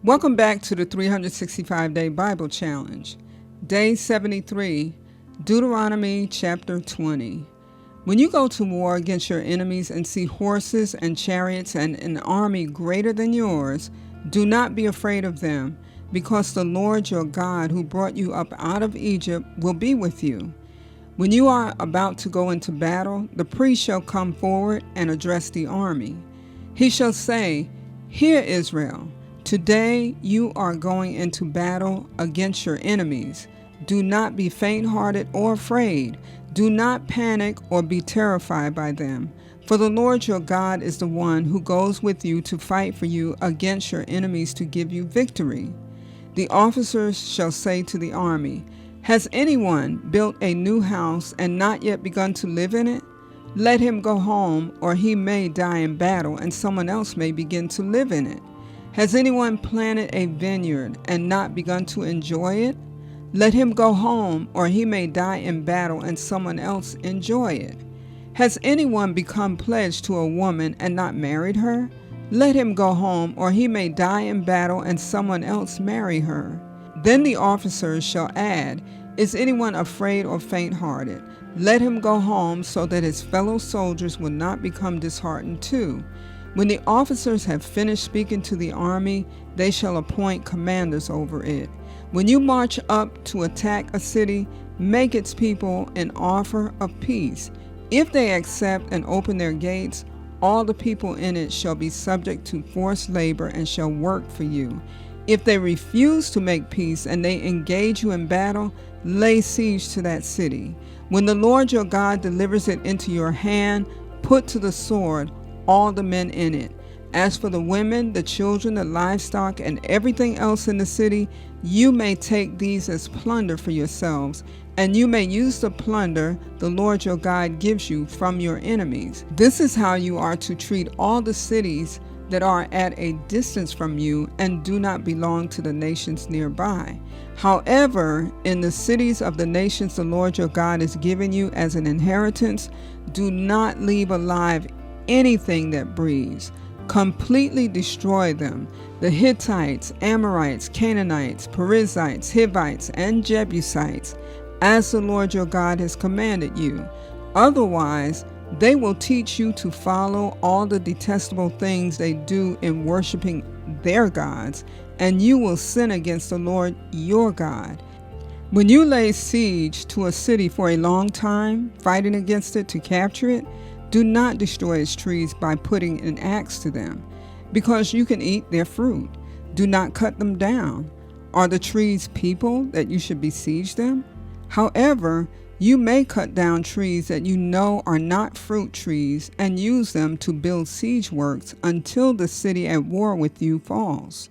Welcome back to the 365-Day Bible Challenge. Day 73, Deuteronomy chapter 20. When you go to war against your enemies and see horses and chariots and an army greater than yours, do not be afraid of them, because the Lord your God who brought you up out of Egypt will be with you. When you are about to go into battle, the priest shall come forward and address the army. He shall say, "Hear, Israel, today you are going into battle against your enemies. Do not be faint-hearted or afraid. Do not panic or be terrified by them. For the Lord your God is the one who goes with you to fight for you against your enemies to give you victory." The officers shall say to the army, "Has anyone built a new house and not yet begun to live in it? Let him go home, or he may die in battle and someone else may begin to live in it. Has anyone planted a vineyard and not begun to enjoy it? Let him go home, or he may die in battle and someone else enjoy it. Has anyone become pledged to a woman and not married her? Let him go home, or he may die in battle and someone else marry her." Then the officers shall add, "Is anyone afraid or faint-hearted? Let him go home, so that his fellow soldiers will not become disheartened too." When the officers have finished speaking to the army, they shall appoint commanders over it. When you march up to attack a city, make its people an offer of peace. If they accept and open their gates, all the people in it shall be subject to forced labor and shall work for you. If they refuse to make peace and they engage you in battle, lay siege to that city. When the Lord your God delivers it into your hand, put to the sword all the men in it. As for the women, the children, the livestock, and everything else in the city, you may take these as plunder for yourselves, and you may use the plunder the Lord your God gives you from your enemies. This is how you are to treat all the cities that are at a distance from you and do not belong to the nations nearby. However, in the cities of the nations the Lord your God is giving you as an inheritance, do not leave alive anything that breathes. Completely destroy them. The Hittites, Amorites, Canaanites, Perizzites, Hivites, and Jebusites, as the Lord your God has commanded you. Otherwise, they will teach you to follow all the detestable things they do in worshiping their gods, and you will sin against the Lord your God. When you lay siege to a city for a long time, fighting against it to capture it, do not destroy its trees by putting an axe to them, because you can eat their fruit. Do not cut them down. Are the trees people that you should besiege them? However, you may cut down trees that you know are not fruit trees and use them to build siege works until the city at war with you falls.